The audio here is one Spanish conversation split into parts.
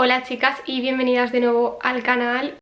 Hola chicas y bienvenidas de nuevo al canal.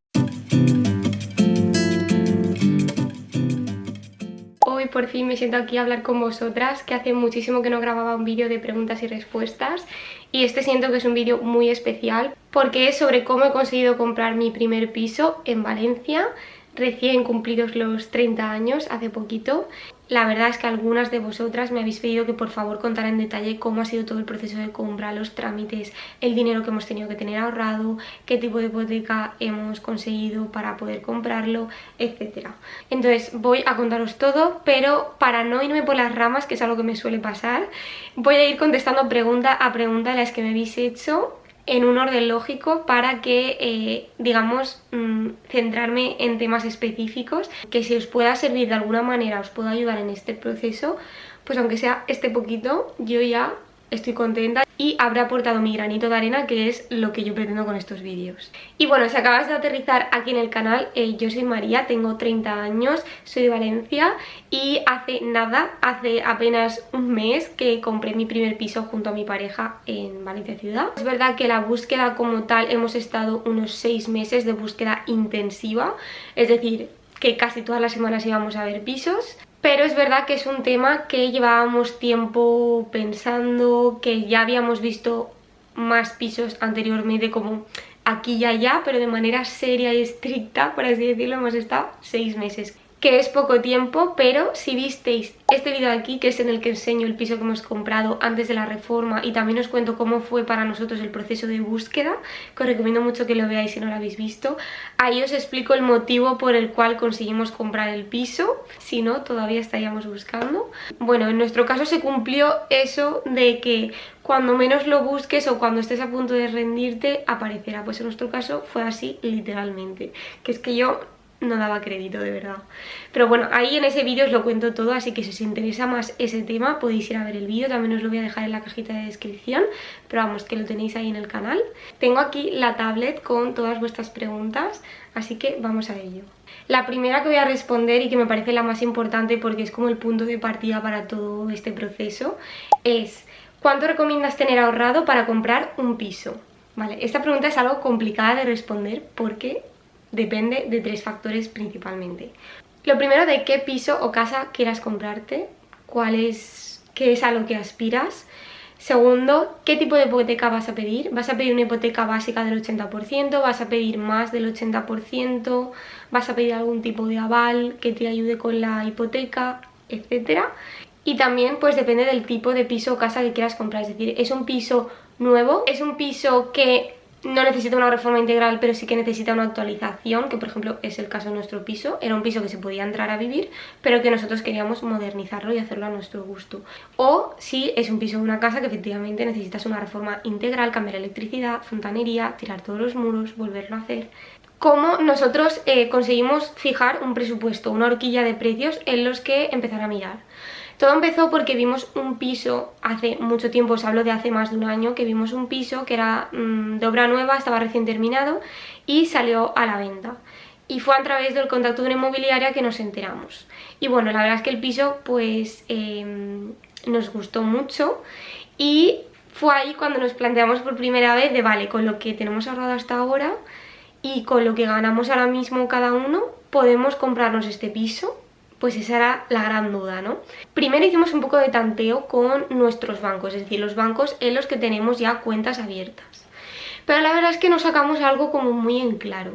Hoy por fin me siento aquí a hablar con vosotras, que hace muchísimo que no grababa un vídeo de preguntas y respuestas y este siento que es un vídeo muy especial porque es sobre cómo he conseguido comprar mi primer piso en Valencia, recién cumplidos los 30 años, hace poquito. La verdad es que algunas de vosotras me habéis pedido que por favor contara en detalle cómo ha sido todo el proceso de compra, los trámites, el dinero que hemos tenido que tener ahorrado, qué tipo de hipoteca hemos conseguido para poder comprarlo, etcétera. Entonces voy a contaros todo, pero para no irme por las ramas, que es algo que me suele pasar, voy a ir contestando pregunta a pregunta de las que me habéis hecho en un orden lógico para que, digamos, centrarme en temas específicos, que si os pueda servir de alguna manera, os pueda ayudar en este proceso, pues aunque sea este poquito, yo ya estoy contenta y habré aportado mi granito de arena, que es lo que yo pretendo con estos vídeos. Y bueno, si acabas de aterrizar aquí en el canal, yo soy María, tengo 30 años, soy de Valencia y hace apenas un mes que compré mi primer piso junto a mi pareja en Valencia ciudad. Es verdad que la búsqueda como tal hemos estado unos 6 meses de búsqueda intensiva, es decir, que casi todas las semanas íbamos a ver pisos. Pero es verdad que es un tema que llevábamos tiempo pensando, que ya habíamos visto más pisos anteriormente como aquí y allá, pero de manera seria y estricta, por así decirlo, hemos estado 6 meses. Que es poco tiempo, pero si visteis este vídeo de aquí, que es en el que enseño el piso que hemos comprado antes de la reforma y también os cuento cómo fue para nosotros el proceso de búsqueda, que os recomiendo mucho que lo veáis si no lo habéis visto, ahí os explico el motivo por el cual conseguimos comprar el piso, si no, todavía estaríamos buscando. Bueno, en nuestro caso se cumplió eso de que cuando menos lo busques o cuando estés a punto de rendirte, aparecerá. Pues en nuestro caso fue así literalmente, que es que yo no daba crédito, de verdad. Pero bueno, ahí en ese vídeo os lo cuento todo, así que si os interesa más ese tema podéis ir a ver el vídeo, también os lo voy a dejar en la cajita de descripción, pero vamos, que lo tenéis ahí en el canal. Tengo aquí la tablet con todas vuestras preguntas, así que vamos a ello. La primera que voy a responder y que me parece la más importante porque es como el punto de partida para todo este proceso es: ¿cuánto recomiendas tener ahorrado para comprar un piso? Vale, esta pregunta es algo complicada de responder porque depende de 3 factores principalmente. Lo primero, de qué piso o casa quieras comprarte, qué es a lo que aspiras. Segundo, qué tipo de hipoteca vas a pedir. ¿Vas a pedir una hipoteca básica del 80%? ¿Vas a pedir más del 80%? ¿Vas a pedir algún tipo de aval que te ayude con la hipoteca, etcétera? Y también pues depende del tipo de piso o casa que quieras comprar. Es decir, ¿es un piso nuevo? ¿Es un piso que no necesita una reforma integral pero sí que necesita una actualización? Que por ejemplo es el caso de nuestro piso. Era un piso que se podía entrar a vivir pero que nosotros queríamos modernizarlo y hacerlo a nuestro gusto. O si es un piso o una casa que efectivamente necesitas una reforma integral, cambiar electricidad, fontanería, tirar todos los muros, volverlo a hacer. ¿Cómo nosotros conseguimos fijar un presupuesto, una horquilla de precios en los que empezar a mirar? Todo empezó porque vimos un piso hace mucho tiempo, os hablo de hace más de un año, que vimos un piso que era de obra nueva, estaba recién terminado y salió a la venta. Y fue a través del contacto de una inmobiliaria que nos enteramos. Y bueno, la verdad es que el piso pues nos gustó mucho y fue ahí cuando nos planteamos por primera vez de vale, con lo que tenemos ahorrado hasta ahora y con lo que ganamos ahora mismo cada uno, ¿podemos comprarnos este piso? Pues esa era la gran duda, ¿no? Primero hicimos un poco de tanteo con nuestros bancos, es decir, los bancos en los que tenemos ya cuentas abiertas. Pero la verdad es que nos sacamos algo como muy en claro.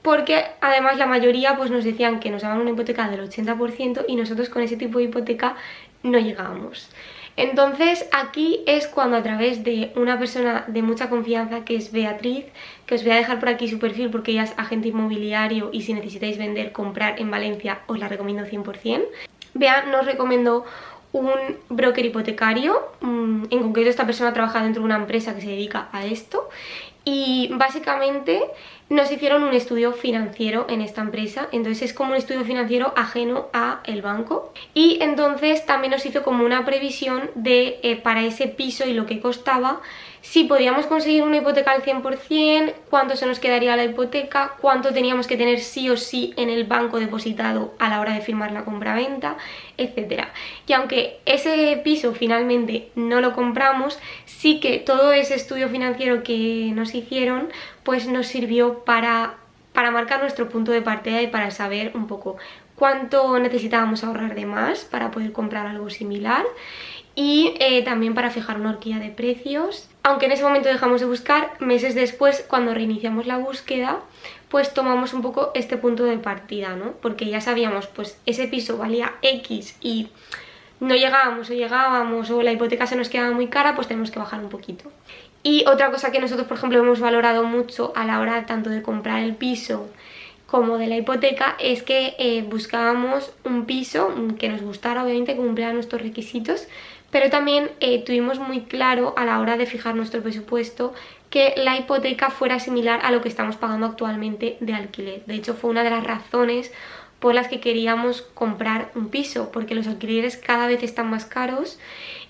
Porque además la mayoría pues nos decían que nos daban una hipoteca del 80% y nosotros con ese tipo de hipoteca no llegábamos. Entonces aquí es cuando a través de una persona de mucha confianza, que es Beatriz, que os voy a dejar por aquí su perfil porque ella es agente inmobiliario y si necesitáis vender, comprar en Valencia os la recomiendo 100%. Bea nos recomendó un broker hipotecario, en concreto esta persona trabaja dentro de una empresa que se dedica a esto y básicamente nos hicieron un estudio financiero en esta empresa, entonces es como un estudio financiero ajeno a el banco y entonces también nos hizo como una previsión de para ese piso y lo que costaba, si podíamos conseguir una hipoteca al 100%, cuánto se nos quedaría la hipoteca, cuánto teníamos que tener sí o sí en el banco depositado a la hora de firmar la compraventa, etc. Y aunque ese piso finalmente no lo compramos, sí que todo ese estudio financiero que nos hicieron pues nos sirvió para marcar nuestro punto de partida y para saber un poco cuánto necesitábamos ahorrar de más para poder comprar algo similar, y también para fijar una horquilla de precios. Aunque en ese momento dejamos de buscar, meses después, cuando reiniciamos la búsqueda, pues tomamos un poco este punto de partida, ¿no? Porque ya sabíamos, pues ese piso valía X y no llegábamos o la hipoteca se nos quedaba muy cara, pues tenemos que bajar un poquito. Y otra cosa que nosotros, por ejemplo, hemos valorado mucho a la hora tanto de comprar el piso como de la hipoteca es que buscábamos un piso que nos gustara, obviamente, que cumpliera nuestros requisitos, pero también tuvimos muy claro a la hora de fijar nuestro presupuesto que la hipoteca fuera similar a lo que estamos pagando actualmente de alquiler. De hecho, fue una de las razones por las que queríamos comprar un piso, porque los alquileres cada vez están más caros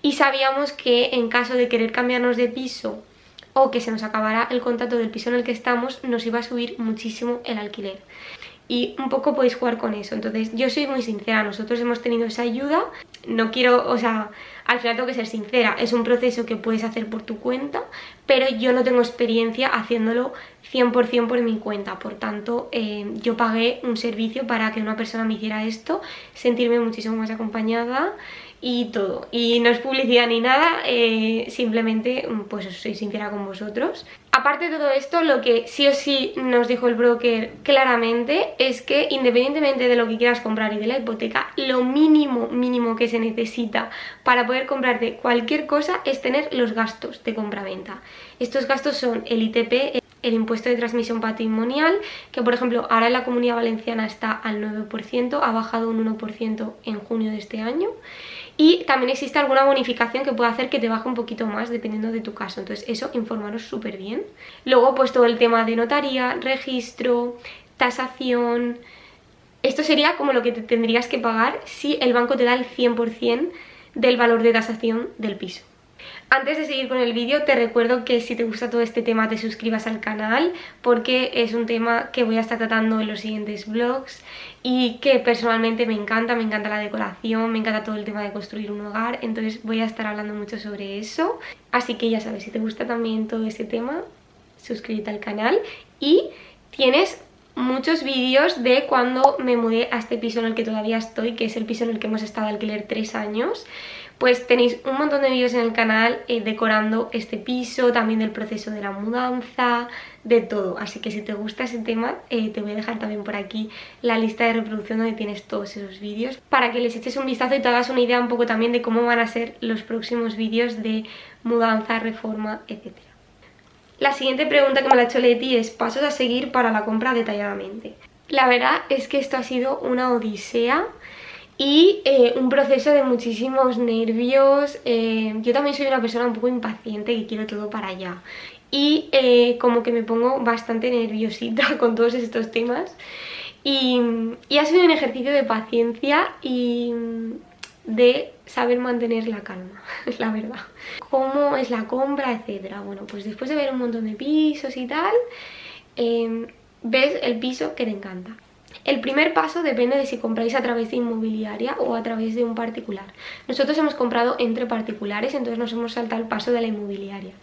y sabíamos que en caso de querer cambiarnos de piso o que se nos acabara el contrato del piso en el que estamos, nos iba a subir muchísimo el alquiler. Y un poco podéis jugar con eso. Entonces yo soy muy sincera, nosotros hemos tenido esa ayuda. No quiero, o sea, al final tengo que ser sincera, es un proceso que puedes hacer por tu cuenta, pero yo no tengo experiencia haciéndolo 100% por mi cuenta. Por tanto, yo pagué un servicio para que una persona me hiciera esto, sentirme muchísimo más acompañada y todo. Y no es publicidad ni nada, simplemente pues soy sincera con vosotros. Aparte de todo esto, lo que sí o sí nos dijo el broker claramente es que independientemente de lo que quieras comprar y de la hipoteca, lo mínimo que se necesita para poder comprarte cualquier cosa es tener los gastos de compraventa. Estos gastos son el ITP, el impuesto de transmisión patrimonial, que por ejemplo ahora en la Comunidad Valenciana está al 9%, ha bajado un 1% en junio de este año. Y también existe alguna bonificación que puede hacer que te baje un poquito más dependiendo de tu caso. Entonces eso, informaros súper bien. Luego pues todo el tema de notaría, registro, tasación. Esto sería como lo que te tendrías que pagar si el banco te da el 100% del valor de tasación del piso. Antes de seguir con el vídeo te recuerdo que si te gusta todo este tema te suscribas al canal, porque es un tema que voy a estar tratando en los siguientes vlogs y que personalmente me encanta la decoración, me encanta todo el tema de construir un hogar, entonces voy a estar hablando mucho sobre eso. Así que ya sabes, si te gusta también todo este tema, suscríbete al canal. Y tienes muchos vídeos de cuando me mudé a este piso en el que todavía estoy, que es el piso en el que hemos estado de alquiler 3 años. Pues tenéis un montón de vídeos en el canal decorando este piso, también del proceso de la mudanza, de todo. Así que si te gusta ese tema, te voy a dejar también por aquí la lista de reproducción donde tienes todos esos vídeos, para que les eches un vistazo y te hagas una idea un poco también de cómo van a ser los próximos vídeos de mudanza, reforma, etc. La siguiente pregunta que me la ha hecho Leti es: pasos a seguir para la compra detalladamente. La verdad es que esto ha sido una odisea y un proceso de muchísimos nervios. Yo también soy una persona un poco impaciente que quiero todo para allá y como que me pongo bastante nerviosita con todos estos temas y ha sido un ejercicio de paciencia y de saber mantener la calma, la verdad. ¿Cómo es la compra, etcétera? Bueno, pues después de ver un montón de pisos y tal, ves el piso que te encanta. El primer paso depende de si compráis a través de inmobiliaria o a través de un particular. Nosotros hemos comprado entre particulares, entonces nos hemos saltado el paso de la inmobiliaria.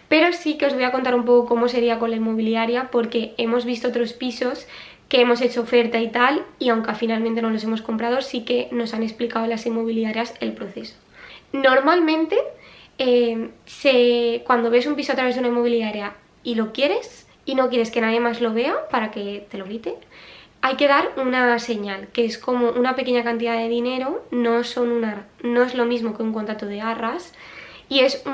Pero sí que os voy a contar un poco cómo sería con la inmobiliaria, porque hemos visto otros pisos que hemos hecho oferta y tal, y aunque finalmente no los hemos comprado, sí que nos han explicado las inmobiliarias el proceso. Normalmente, cuando ves un piso a través de una inmobiliaria y lo quieres, y no quieres que nadie más lo vea para que te lo quite, hay que dar una señal, que es como una pequeña cantidad de dinero, no es lo mismo que un contrato de arras, y es,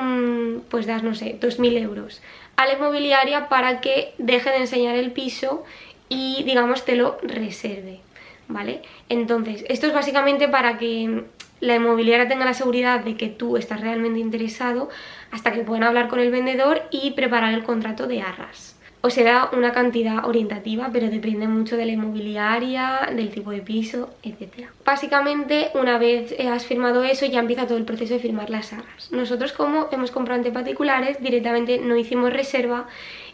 pues das, no sé, 2.000 euros a la inmobiliaria para que deje de enseñar el piso y, digamos, te lo reserve, ¿vale? Entonces, esto es básicamente para que la inmobiliaria tenga la seguridad de que tú estás realmente interesado hasta que puedan hablar con el vendedor y preparar el contrato de arras. Os he dado una cantidad orientativa, pero depende mucho de la inmobiliaria, del tipo de piso, etc. Básicamente, una vez has firmado eso, ya empieza todo el proceso de firmar las arras. Nosotros, como hemos comprado ante particulares, directamente no hicimos reserva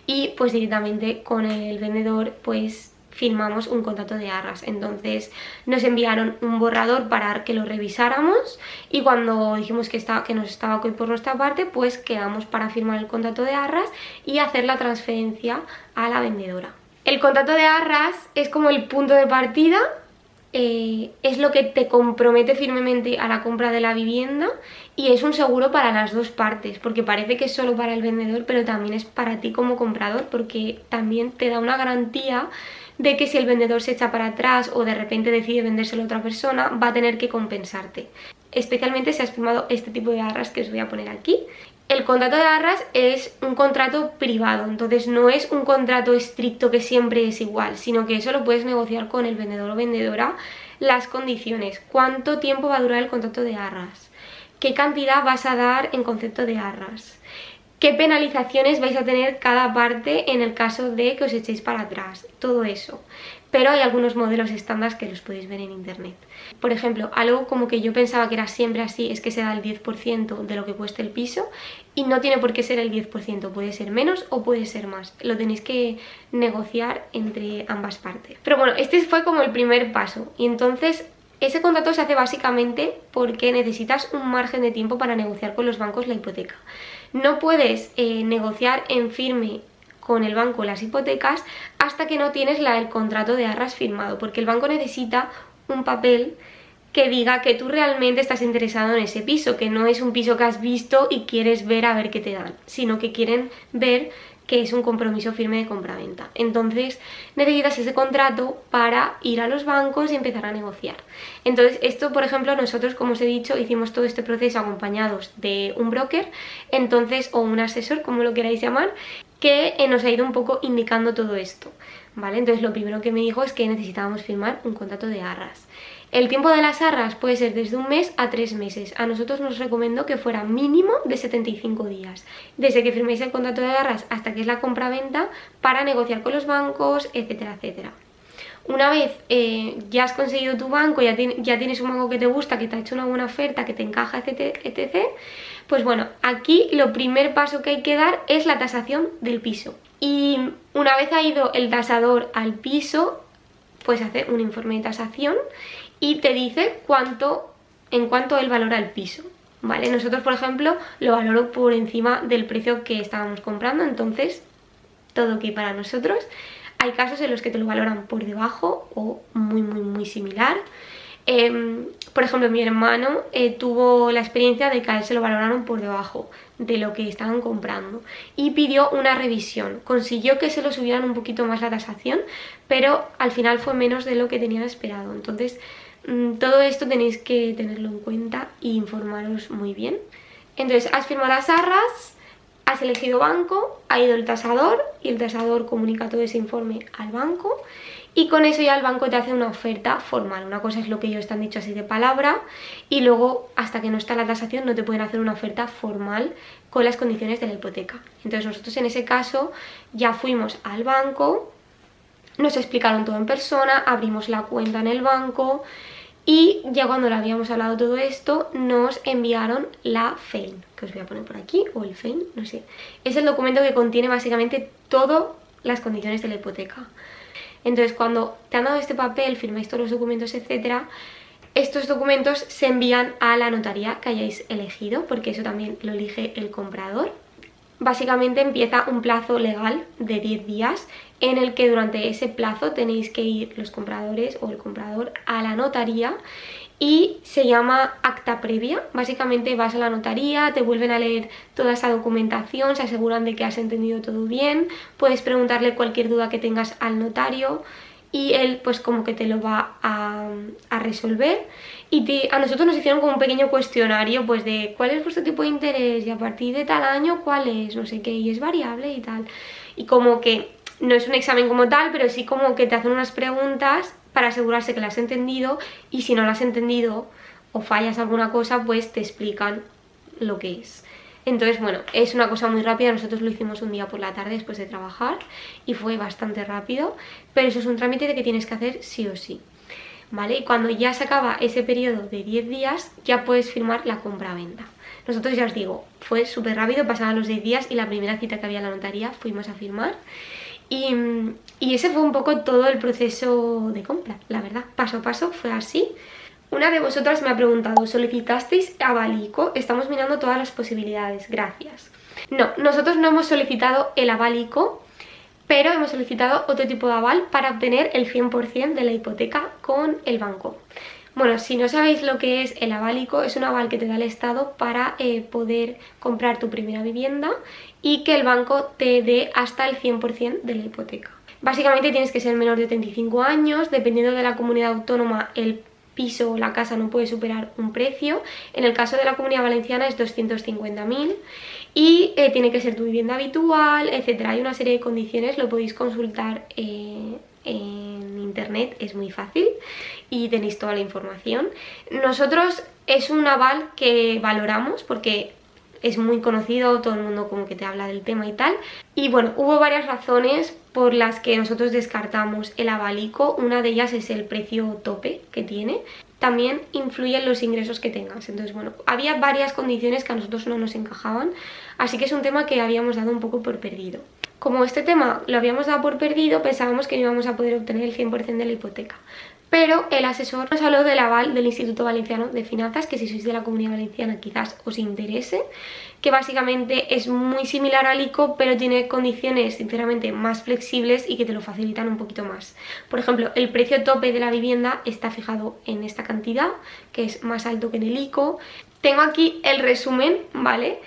y pues directamente con el vendedor pues firmamos un contrato de arras. Entonces nos enviaron un borrador para que lo revisáramos y cuando dijimos que nos estaba ok por nuestra parte, pues quedamos para firmar el contrato de arras y hacer la transferencia a la vendedora. El contrato de arras es como el punto de partida, es lo que te compromete firmemente a la compra de la vivienda y es un seguro para las dos partes, porque parece que es solo para el vendedor, pero también es para ti como comprador, porque también te da una garantía de que si el vendedor se echa para atrás o de repente decide vendérselo a otra persona, va a tener que compensarte. Especialmente si has firmado este tipo de arras que os voy a poner aquí. El contrato de arras es un contrato privado, entonces no es un contrato estricto que siempre es igual, sino que eso lo puedes negociar con el vendedor o vendedora, las condiciones, cuánto tiempo va a durar el contrato de arras, qué cantidad vas a dar en concepto de arras, qué penalizaciones vais a tener cada parte en el caso de que os echéis para atrás, todo eso. Pero hay algunos modelos estándar que los podéis ver en internet. Por ejemplo, algo como que yo pensaba que era siempre así es que se da el 10% de lo que cueste el piso y no tiene por qué ser el 10%, puede ser menos o puede ser más. Lo tenéis que negociar entre ambas partes. Pero bueno, este fue como el primer paso y entonces ese contrato se hace básicamente porque necesitas un margen de tiempo para negociar con los bancos la hipoteca. No puedes negociar en firme con el banco las hipotecas hasta que no tienes el contrato de arras firmado, porque el banco necesita un papel que diga que tú realmente estás interesado en ese piso, que no es un piso que has visto y quieres ver a ver qué te dan, sino que quieren ver que es un compromiso firme de compraventa. Entonces necesitas ese contrato para ir a los bancos y empezar a negociar. Entonces esto, por ejemplo, nosotros, como os he dicho, hicimos todo este proceso acompañados de un broker, entonces, o un asesor, como lo queráis llamar, que nos ha ido un poco indicando todo esto, ¿vale? Entonces lo primero que me dijo es que necesitábamos firmar un contrato de arras. El tiempo de las arras puede ser desde 1 mes a 3 meses. A nosotros nos recomendó que fuera mínimo de 75 días. Desde que firméis el contrato de arras hasta que es la compraventa para negociar con los bancos, etcétera, etcétera. Una vez ya has conseguido tu banco, ya tienes un banco que te gusta, que te ha hecho una buena oferta, que te encaja, etc. Pues bueno, aquí lo primer paso que hay que dar es la tasación del piso. Y una vez ha ido el tasador al piso, pues hace un informe de tasación y te dice en cuánto él valora el piso, ¿vale? Nosotros, por ejemplo, lo valoró por encima del precio que estábamos comprando, entonces todo ok para nosotros. Hay casos en los que te lo valoran por debajo o muy similar. Por ejemplo, mi hermano tuvo la experiencia de que a él se lo valoraron por debajo de lo que estaban comprando y pidió una revisión. Consiguió que se lo subieran un poquito más la tasación, pero al final fue menos de lo que tenían esperado. Entonces, todo esto tenéis que tenerlo en cuenta e informaros muy bien. Entonces, has firmado las arras, has elegido banco, ha ido el tasador y el tasador comunica todo ese informe al banco y con eso ya el banco te hace una oferta formal. Una cosa es lo que ellos te han dicho así de palabra y luego hasta que no está la tasación no te pueden hacer una oferta formal con las condiciones de la hipoteca. Entonces nosotros en ese caso ya fuimos al banco, nos explicaron todo en persona, abrimos la cuenta en el banco y ya cuando le habíamos hablado todo esto nos enviaron la FEIN, que os voy a poner por aquí, o el FEIN, no sé. Es el documento que contiene básicamente todas las condiciones de la hipoteca. Entonces cuando te han dado este papel, firmáis todos los documentos, etcétera, estos documentos se envían a la notaría que hayáis elegido, porque eso también lo elige el comprador. Básicamente empieza un plazo legal de 10 días en el que durante ese plazo tenéis que ir los compradores o el comprador a la notaría y se llama acta previa. Básicamente vas a la notaría, te vuelven a leer toda esa documentación, se aseguran de que has entendido todo bien, puedes preguntarle cualquier duda que tengas al notario y él pues como que te lo va a resolver y a nosotros nos hicieron como un pequeño cuestionario pues de cuál es vuestro tipo de interés y a partir de tal año cuál es, no sé qué, y es variable y tal, y como que no es un examen como tal, pero sí como que te hacen unas preguntas para asegurarse que las has entendido y si no las has entendido o fallas alguna cosa pues te explican lo que es. Entonces, bueno, es una cosa muy rápida, nosotros lo hicimos un día por la tarde después de trabajar y fue bastante rápido, pero eso es un trámite de que tienes que hacer sí o sí, ¿vale? Y cuando ya se acaba ese periodo de 10 días, ya puedes firmar la compra-venta. Nosotros, ya os digo, fue súper rápido, pasaban los 10 días y la primera cita que había en la notaría fuimos a firmar. Y ese fue un poco todo el proceso de compra, la verdad, paso a paso fue así. Una de vosotras me ha preguntado, ¿solicitasteis aval ICO? Estamos mirando todas las posibilidades, gracias. No, nosotros no hemos solicitado el aval ICO, pero hemos solicitado otro tipo de aval para obtener el 100% de la hipoteca con el banco. Bueno, si no sabéis lo que es el aval ICO, es un aval que te da el Estado para poder comprar tu primera vivienda y que el banco te dé hasta el 100% de la hipoteca. Básicamente tienes que ser menor de 35 años, dependiendo de la comunidad autónoma el piso o la casa no puede superar un precio. En el caso de la Comunidad Valenciana es 250.000 y tiene que ser tu vivienda habitual, etcétera. Hay una serie de condiciones, lo podéis consultar en internet, es muy fácil y tenéis toda la información. Nosotros es un aval que valoramos porque es muy conocido, todo el mundo como que te habla del tema y tal. Y bueno, hubo varias razones por las que nosotros descartamos el aval ICO. Una de ellas es el precio tope que tiene. También influyen los ingresos que tengas. Entonces, bueno, había varias condiciones que a nosotros no nos encajaban, así que es un tema que habíamos dado un poco por perdido. Como este tema lo habíamos dado por perdido, pensábamos que no íbamos a poder obtener el 100% de la hipoteca. Pero el asesor nos habló del aval del Instituto Valenciano de Finanzas, que si sois de la Comunidad Valenciana quizás os interese, que básicamente es muy similar al ICO, pero tiene condiciones sinceramente más flexibles y que te lo facilitan un poquito más. Por ejemplo, el precio tope de la vivienda está fijado en esta cantidad, que es más alto que en el ICO. Tengo aquí el resumen, ¿vale?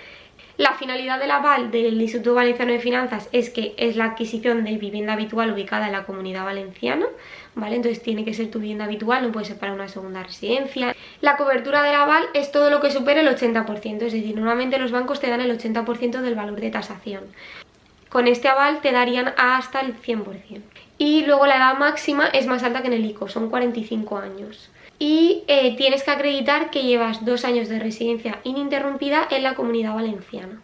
La finalidad del aval del Instituto Valenciano de Finanzas es que es la adquisición de vivienda habitual ubicada en la Comunidad Valenciana, ¿vale? Entonces tiene que ser tu vivienda habitual, no puede ser para una segunda residencia. La cobertura del aval es todo lo que supere el 80%, es decir, normalmente los bancos te dan el 80% del valor de tasación. Con este aval te darían hasta el 100%. Y luego la edad máxima es más alta que en el ICO, son 45 años. Y tienes que acreditar que llevas 2 años de residencia ininterrumpida en la Comunidad Valenciana.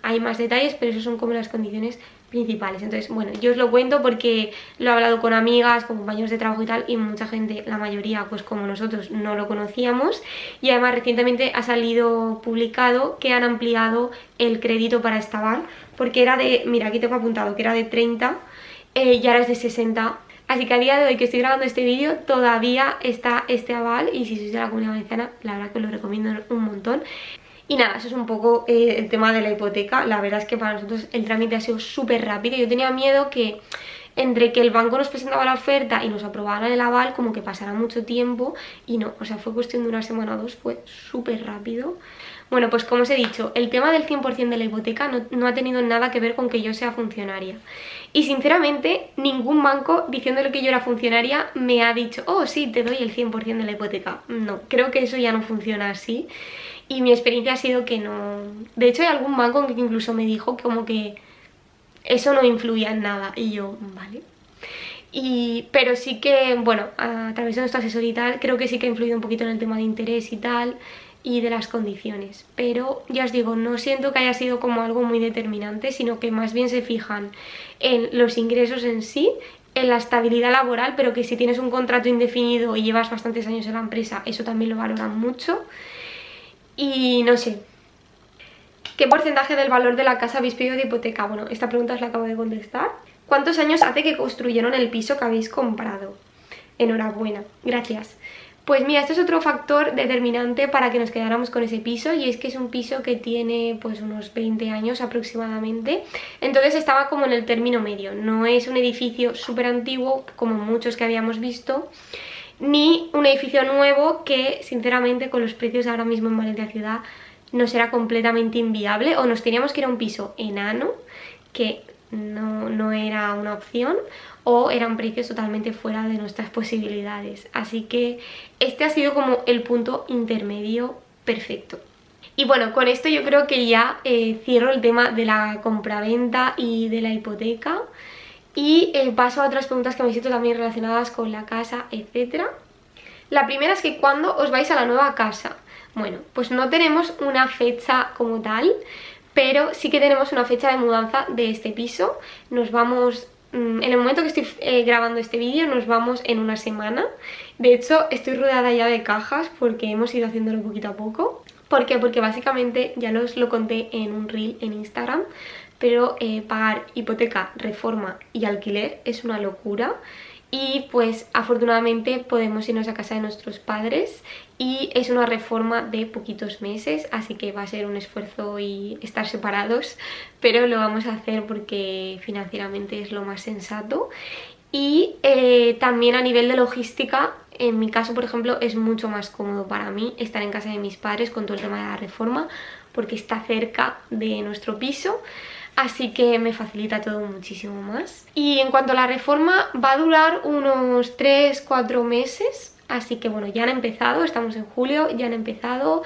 Hay más detalles, pero esas son como las condiciones principales. Entonces, bueno, yo os lo cuento porque lo he hablado con amigas, con compañeros de trabajo y tal, y mucha gente, la mayoría, pues como nosotros, no lo conocíamos. Y además recientemente ha salido publicado que han ampliado el crédito para esta aval, porque era de, mira, aquí tengo apuntado que era de 30 y ahora es de 60. Así que a día de hoy que estoy grabando este vídeo todavía está este aval y si sois de la Comunidad Valenciana la verdad que os lo recomiendo un montón. Y nada, eso es un poco el tema de la hipoteca. La verdad es que para nosotros el trámite ha sido súper rápido. Yo tenía miedo que entre que el banco nos presentaba la oferta y nos aprobaran el aval como que pasara mucho tiempo y no, o sea, fue cuestión de una semana o dos, fue súper rápido. Bueno, pues como os he dicho, el tema del 100% de la hipoteca no ha tenido nada que ver con que yo sea funcionaria. Y sinceramente, ningún banco, diciéndole que yo era funcionaria, me ha dicho, oh sí, te doy el 100% de la hipoteca. No, creo que eso ya no funciona así. Y mi experiencia ha sido que no... De hecho, hay algún banco que incluso me dijo como que eso no influía en nada. Y yo, vale. Pero sí que, bueno, a través de nuestro asesor y tal, creo que sí que ha influido un poquito en el tema de interés y tal, y de las condiciones. Pero ya os digo, no siento que haya sido como algo muy determinante, sino que más bien se fijan en los ingresos en sí, en la estabilidad laboral, pero que si tienes un contrato indefinido y llevas bastantes años en la empresa, eso también lo valoran mucho. Y no sé, ¿qué porcentaje del valor de la casa habéis pedido de hipoteca? Bueno, esta pregunta os la acabo de contestar. ¿Cuántos años hace que construyeron el piso que habéis comprado? Enhorabuena, gracias. Pues mira, este es otro factor determinante para que nos quedáramos con ese piso, y es que es un piso que tiene pues unos 20 años aproximadamente, entonces estaba como en el término medio. No es un edificio súper antiguo como muchos que habíamos visto, ni un edificio nuevo que sinceramente con los precios ahora mismo en Valencia Ciudad nos era completamente inviable, o nos teníamos que ir a un piso enano que no era una opción, o eran precios totalmente fuera de nuestras posibilidades. Así que este ha sido como el punto intermedio perfecto. Y bueno, con esto yo creo que ya cierro el tema de la compraventa y de la hipoteca. Y paso a otras preguntas que me siento también relacionadas con la casa, etc. La primera es que ¿cuándo os vais a la nueva casa? Bueno, pues no tenemos una fecha como tal, pero sí que tenemos una fecha de mudanza de este piso. Nos vamos, en el momento que estoy grabando este vídeo, nos vamos en una semana. De hecho, estoy rodeada ya de cajas porque hemos ido haciéndolo poquito a poco. ¿Por qué? Porque básicamente ya os lo conté en un reel en Instagram, pero pagar hipoteca, reforma y alquiler es una locura. Y pues afortunadamente podemos irnos a casa de nuestros padres y es una reforma de poquitos meses, así que va a ser un esfuerzo y estar separados, pero lo vamos a hacer porque financieramente es lo más sensato. Y también a nivel de logística, en mi caso por ejemplo es mucho más cómodo para mí estar en casa de mis padres con todo el tema de la reforma porque está cerca de nuestro piso. Así que me facilita todo muchísimo más. Y en cuanto a la reforma, va a durar unos 3-4 meses. Así que bueno, ya han empezado, estamos en julio, ya han empezado.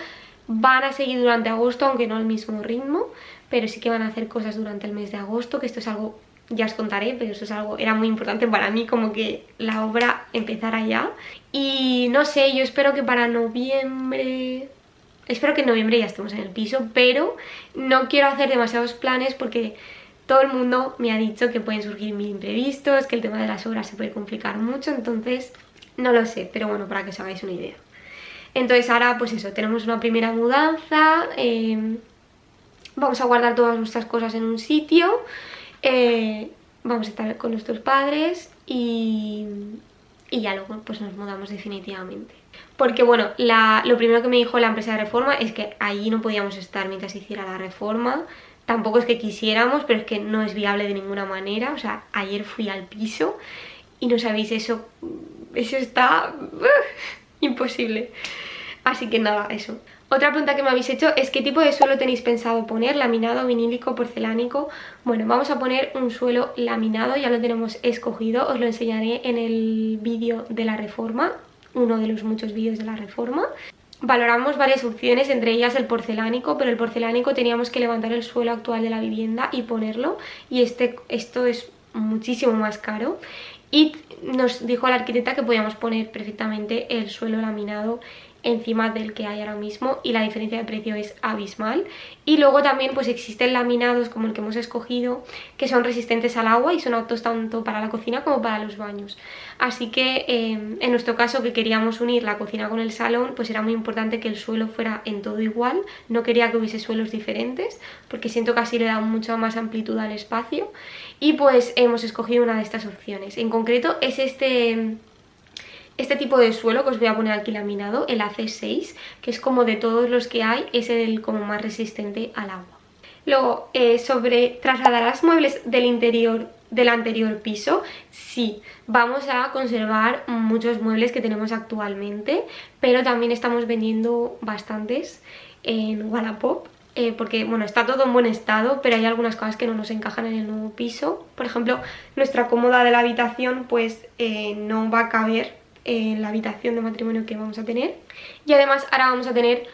Van a seguir durante agosto, aunque no al mismo ritmo. Pero sí que van a hacer cosas durante el mes de agosto, que esto es algo, ya os contaré, pero eso es algo, era muy importante para mí, como que la obra empezara ya. Y no sé, yo espero que para noviembre... Espero que en noviembre ya estemos en el piso, pero no quiero hacer demasiados planes porque todo el mundo me ha dicho que pueden surgir mil imprevistos, que el tema de las obras se puede complicar mucho, entonces no lo sé, pero bueno, para que os hagáis una idea. Entonces ahora pues eso, tenemos una primera mudanza, vamos a guardar todas nuestras cosas en un sitio, vamos a estar con nuestros padres y ya luego pues nos mudamos definitivamente. Porque bueno, lo primero que me dijo la empresa de reforma es que allí no podíamos estar mientras hiciera la reforma. Tampoco es que quisiéramos, pero es que no es viable de ninguna manera. O sea, ayer fui al piso y no sabéis, eso está imposible. Así que nada, eso. Otra pregunta que me habéis hecho es ¿qué tipo de suelo tenéis pensado poner? ¿Laminado, vinílico, porcelánico? Bueno, vamos a poner un suelo laminado, ya lo tenemos escogido, os lo enseñaré en el vídeo de la reforma, uno de los muchos vídeos de la reforma. Valoramos varias opciones, entre ellas el porcelánico, pero el porcelánico teníamos que levantar el suelo actual de la vivienda y ponerlo, y esto es muchísimo más caro. Y nos dijo la arquitecta que podíamos poner perfectamente el suelo laminado encima del que hay ahora mismo y la diferencia de precio es abismal. Y luego también pues existen laminados como el que hemos escogido que son resistentes al agua y son aptos tanto para la cocina como para los baños. Así que en nuestro caso, que queríamos unir la cocina con el salón, pues era muy importante que el suelo fuera en todo igual. No quería que hubiese suelos diferentes porque siento que así le da mucha más amplitud al espacio, y pues hemos escogido una de estas opciones. En concreto es este tipo de suelo que os voy a poner aquí laminado, el AC6, que es como de todos los que hay, es el como más resistente al agua. Luego, ¿trasladarás muebles del interior del anterior piso? Sí, vamos a conservar muchos muebles que tenemos actualmente, pero también estamos vendiendo bastantes en Wallapop. Porque bueno, está todo en buen estado, pero hay algunas cosas que no nos encajan en el nuevo piso. Por ejemplo, nuestra cómoda de la habitación pues no va a caber en la habitación de matrimonio que vamos a tener, y además ahora vamos a tener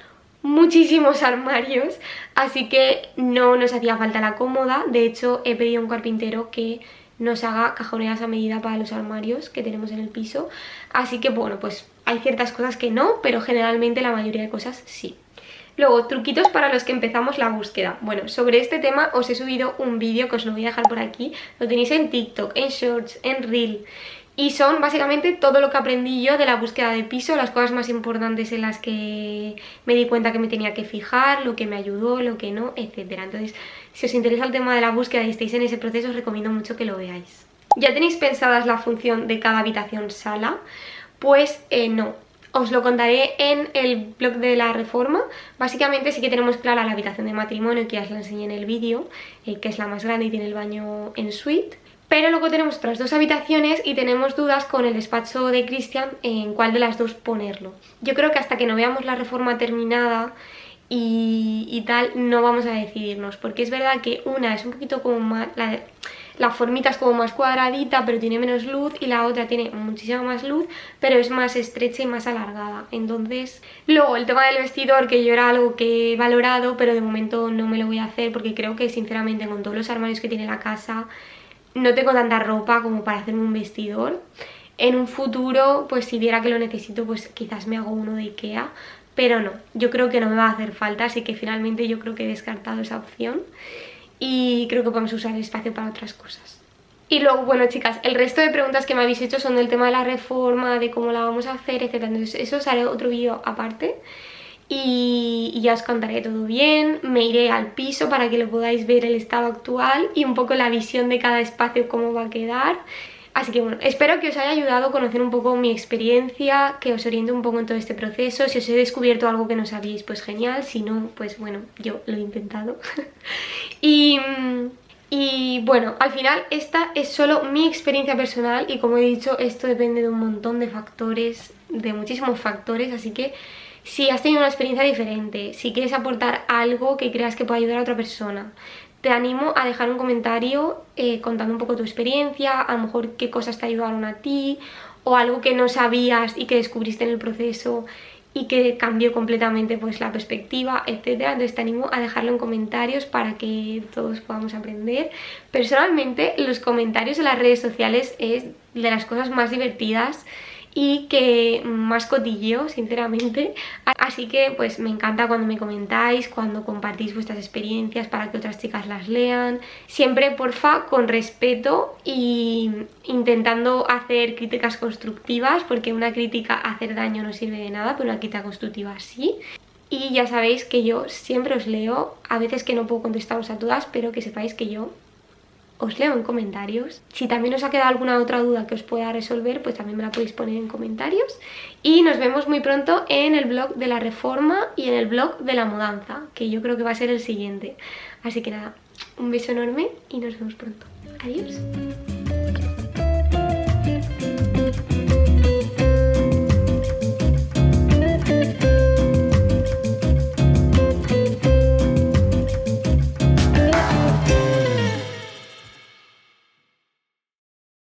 muchísimos armarios, así que no nos hacía falta la cómoda. De hecho he pedido a un carpintero que nos haga cajoneras a medida para los armarios que tenemos en el piso, así que bueno, pues hay ciertas cosas que no, pero generalmente la mayoría de cosas sí. Luego, truquitos para los que empezamos la búsqueda. Bueno, sobre este tema os he subido un vídeo que os lo voy a dejar por aquí, lo tenéis en TikTok, en Shorts, en Reel. Y son básicamente todo lo que aprendí yo de la búsqueda de piso, las cosas más importantes en las que me di cuenta que me tenía que fijar, lo que me ayudó, lo que no, etc. Entonces, si os interesa el tema de la búsqueda y estáis en ese proceso, os recomiendo mucho que lo veáis. ¿Ya tenéis pensadas la función de cada habitación sala? Pues no. Os lo contaré en el blog de la reforma. Básicamente sí que tenemos clara la habitación de matrimonio, que ya os la enseñé en el vídeo, que es la más grande y tiene el baño en suite. Pero luego tenemos otras dos habitaciones y tenemos dudas con el despacho de Cristian en cuál de las dos ponerlo. Yo creo que hasta que no veamos la reforma terminada y tal, no vamos a decidirnos, porque es verdad que una es un poquito como más... La formita es como más cuadradita, pero tiene menos luz, y la otra tiene muchísima más luz, pero es más estrecha y más alargada. Entonces, luego el tema del vestidor, que yo era algo que he valorado, pero de momento no me lo voy a hacer porque creo que sinceramente con todos los armarios que tiene la casa no tengo tanta ropa como para hacerme un vestidor. En un futuro, pues si viera que lo necesito, pues quizás me hago uno de Ikea, pero no, yo creo que no me va a hacer falta, así que finalmente yo creo que he descartado esa opción y creo que podemos usar el espacio para otras cosas. Y luego, bueno chicas, el resto de preguntas que me habéis hecho son del tema de la reforma, de cómo la vamos a hacer, etc. Entonces eso os haré otro vídeo aparte y ya os contaré todo bien. Me iré al piso para que lo podáis ver el estado actual y un poco la visión de cada espacio, cómo va a quedar. Así que bueno, espero que os haya ayudado a conocer un poco mi experiencia, que os oriente un poco en todo este proceso. Si os he descubierto algo que no sabíais, pues genial, si no, pues bueno, yo lo he intentado. Y bueno, al final esta es solo mi experiencia personal y como he dicho, esto depende de un montón de factores, de muchísimos factores, así que si has tenido una experiencia diferente, si quieres aportar algo que creas que pueda ayudar a otra persona, te animo a dejar un comentario contando un poco tu experiencia, a lo mejor qué cosas te ayudaron a ti o algo que no sabías y que descubriste en el proceso y que cambió completamente pues la perspectiva, etcétera. Entonces te animo a dejarlo en comentarios para que todos podamos aprender. Personalmente, los comentarios en las redes sociales es de las cosas más divertidas y que más cotilleo, sinceramente. Así que pues me encanta cuando me comentáis, cuando compartís vuestras experiencias para que otras chicas las lean. Siempre, porfa, con respeto y intentando hacer críticas constructivas, porque una crítica a hacer daño no sirve de nada, pero una crítica constructiva sí. Y ya sabéis que yo siempre os leo, a veces que no puedo contestaros a todas, pero que sepáis que yo os leo en comentarios. Si también os ha quedado alguna otra duda que os pueda resolver, pues también me la podéis poner en comentarios. Y nos vemos muy pronto en el vlog de la reforma y en el vlog de la mudanza, que yo creo que va a ser el siguiente. Así que nada, un beso enorme y nos vemos pronto. Adiós.